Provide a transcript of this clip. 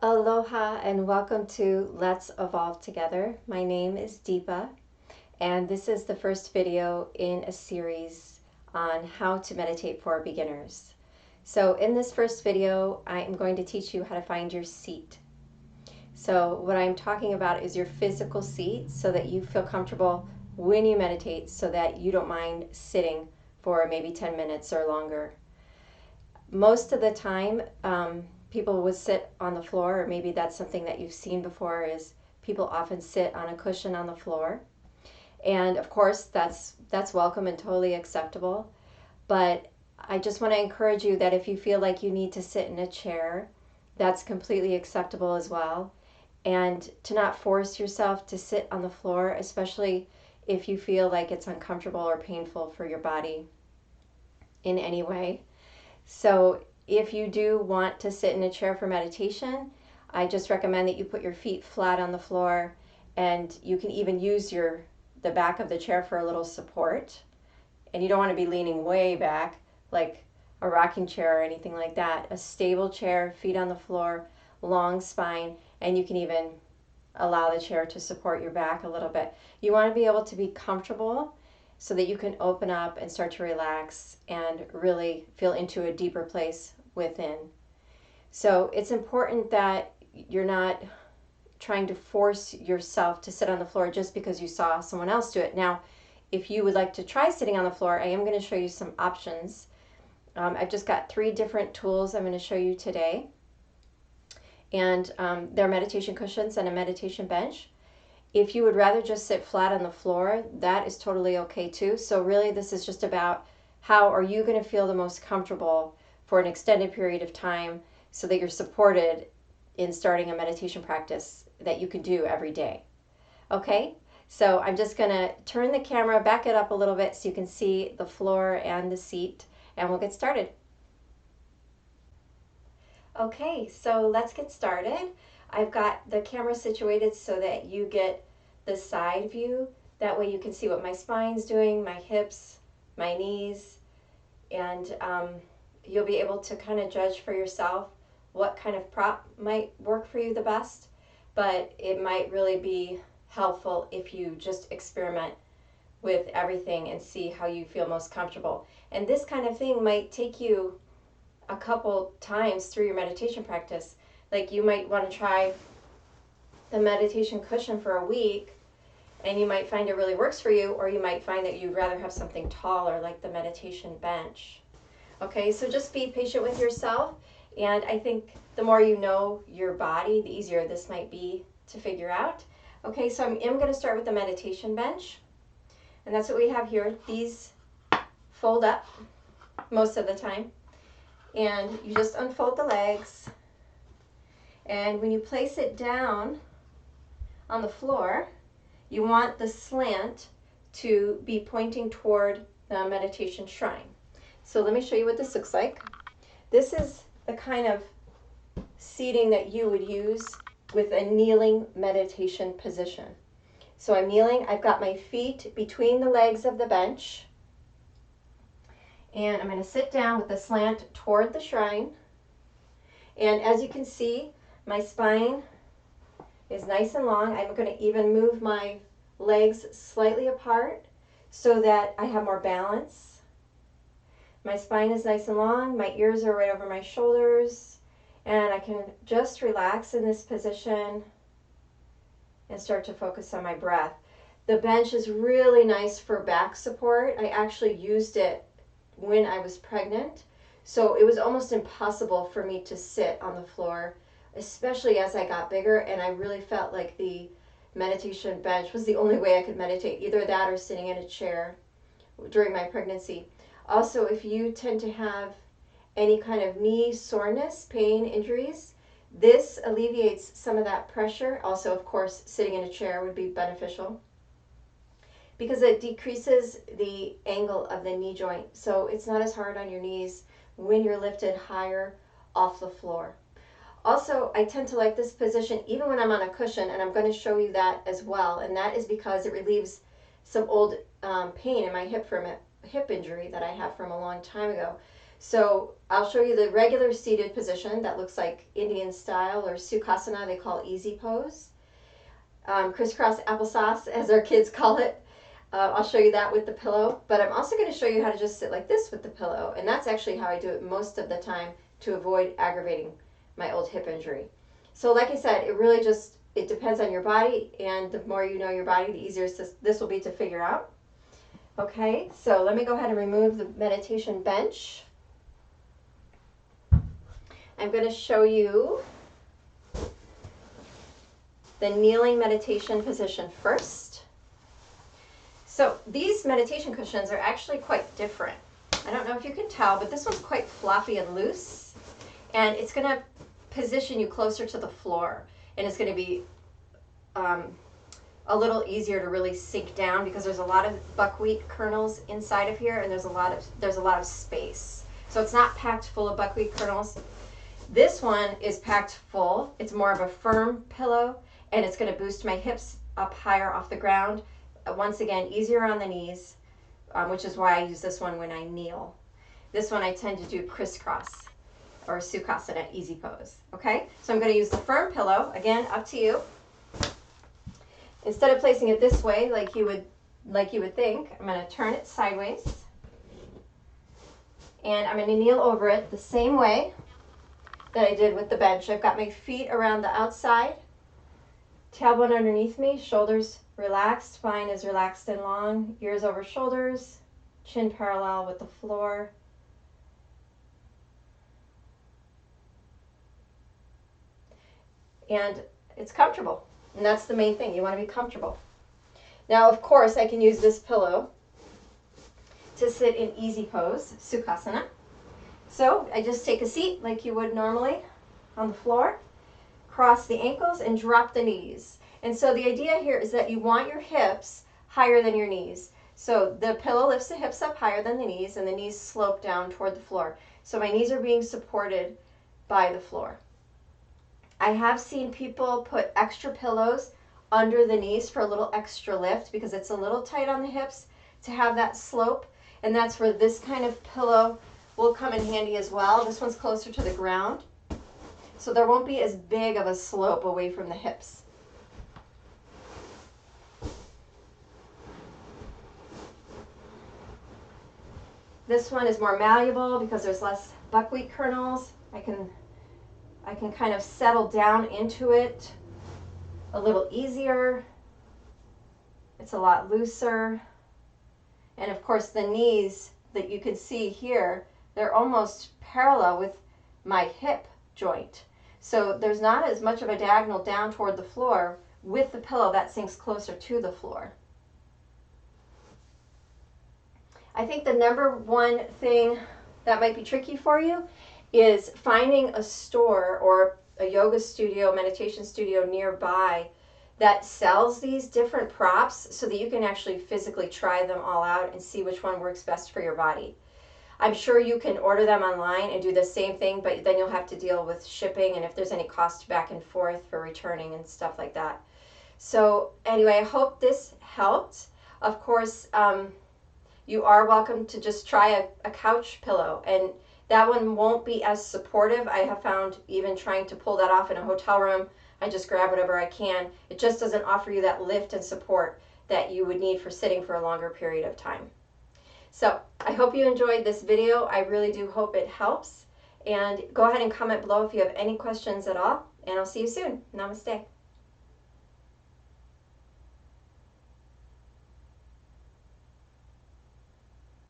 Aloha and welcome to Let's Evolve Together. My name is Deepa, and this is the first video in a series on how to meditate for beginners. So in this first video, I am going to teach you how to find your seat. So what I'm talking about is your physical seat so that you feel comfortable when you meditate, so that you don't mind sitting for maybe 10 minutes or longer. Most of the time, people would sit on the floor, or maybe that's something that you've seen before, is people often sit on a cushion on the floor. And of course, that's welcome and totally acceptable. But I just want to encourage you that if you feel like you need to sit in a chair, that's completely acceptable as well. And to not force yourself to sit on the floor, especially if you feel like it's uncomfortable or painful for your body in any way. So if you do want to sit in a chair for meditation, I just recommend that you put your feet flat on the floor, and you can even use the back of the chair for a little support. And you don't want to be leaning way back like a rocking chair or anything like that. A stable chair, feet on the floor, long spine, and you can even allow the chair to support your back a little bit. You want to be able to be comfortable so that you can open up and start to relax and really feel into a deeper place within. So it's important that you're not trying to force yourself to sit on the floor just because you saw someone else do it. Now, if you would like to try sitting on the floor, I am going to show you some options. I've just got 3 different tools I'm going to show you today. And they're meditation cushions and a meditation bench. If you would rather just sit flat on the floor, that is totally okay too. So really this is just about how are you going to feel the most comfortable for an extended period of time so that you're supported in starting a meditation practice that you can do every day. Okay, so I'm just going to turn the camera, back it up a little bit so you can see the floor and the seat, and we'll get started. Okay, so let's get started. I've got the camera situated so that you get the side view. That way you can see what my spine's doing, my hips, my knees, and you'll be able to kind of judge for yourself what kind of prop might work for you the best, but it might really be helpful if you just experiment with everything and see how you feel most comfortable. And this kind of thing might take you a couple times through your meditation practice. Like you might want to try the meditation cushion for a week, and you might find it really works for you, or you might find that you'd rather have something taller like the meditation bench. Okay, so just be patient with yourself, and I think the more you know your body, the easier this might be to figure out. Okay, so I'm going to start with the meditation bench, and that's what we have here. These fold up most of the time, and you just unfold the legs, and when you place it down on the floor, you want the slant to be pointing toward the meditation shrine. So let me show you what this looks like. This is the kind of seating that you would use with a kneeling meditation position. So I'm kneeling, I've got my feet between the legs of the bench, and I'm going to sit down with the slant toward the shrine. And as you can see, my spine is nice and long. I'm going to even move my legs slightly apart so that I have more balance. My spine is nice and long. My ears are right over my shoulders. And I can just relax in this position and start to focus on my breath. The bench is really nice for back support. I actually used it when I was pregnant, so it was almost impossible for me to sit on the floor, especially as I got bigger, and I really felt like the meditation bench was the only way I could meditate, either that or sitting in a chair during my pregnancy. Also, if you tend to have any kind of knee soreness, pain, injuries, this alleviates some of that pressure. Also, of course, sitting in a chair would be beneficial because it decreases the angle of the knee joint. So it's not as hard on your knees when you're lifted higher off the floor. Also, I tend to like this position even when I'm on a cushion, and I'm going to show you that as well. And that is because it relieves some old pain in my hip from a hip injury that I have from a long time ago. So I'll show you the regular seated position that looks like Indian style, or Sukhasana, they call easy pose. Crisscross applesauce, as our kids call it. I'll show you that with the pillow, but I'm also going to show you how to just sit like this with the pillow, and that's actually how I do it most of the time to avoid aggravating my old hip injury. So like I said, it depends on your body, and the more you know your body, the easier this will be to figure out. Okay, so let me go ahead and remove the meditation bench. I'm going to show you the kneeling meditation position first. So these meditation cushions are actually quite different. I don't know if you can tell, but this one's quite floppy and loose, and it's going to position you closer to the floor, and it's going to be a little easier to really sink down because there's a lot of buckwheat kernels inside of here, and there's a lot of space. So it's not packed full of buckwheat kernels. This one is packed full. It's more of a firm pillow, and it's going to boost my hips up higher off the ground. Once again, easier on the knees, which is why I use this one when I kneel. This one I tend to do crisscross or Sukhasana, easy pose. Okay, so I'm going to use the firm pillow. Again, up to you. Instead of placing it this way, like you would think, I'm going to turn it sideways, and I'm going to kneel over it the same way that I did with the bench. I've got my feet around the outside, tailbone underneath me, shoulders relaxed, spine is relaxed and long, ears over shoulders, chin parallel with the floor. And it's comfortable, and that's the main thing. You want to be comfortable. Now, of course, I can use this pillow to sit in easy pose, Sukhasana. So I just take a seat like you would normally on the floor, cross the ankles, and drop the knees. And so the idea here is that you want your hips higher than your knees. So the pillow lifts the hips up higher than the knees, and the knees slope down toward the floor. So my knees are being supported by the floor. I have seen people put extra pillows under the knees for a little extra lift because it's a little tight on the hips to have that slope, and that's where this kind of pillow will come in handy as well. This one's closer to the ground, so there won't be as big of a slope away from the hips. This one is more malleable because there's less buckwheat kernels. I can kind of settle down into it a little easier. It's a lot looser. And of course the knees that you can see here, they're almost parallel with my hip joint. So there's not as much of a diagonal down toward the floor. With the pillow, that sinks closer to the floor. I think the number one thing that might be tricky for you is finding a store or a yoga studio, meditation studio nearby that sells these different props so that you can actually physically try them all out and see which one works best for your body. I'm sure you can order them online and do the same thing, but then you'll have to deal with shipping and if there's any cost back and forth for returning and stuff like that. So anyway, I hope this helped. Of course, you are welcome to just try a couch pillow, and that one won't be as supportive. I have found even trying to pull that off in a hotel room, I just grab whatever I can. It just doesn't offer you that lift and support that you would need for sitting for a longer period of time. So I hope you enjoyed this video. I really do hope it helps. And go ahead and comment below if you have any questions at all. And I'll see you soon. Namaste.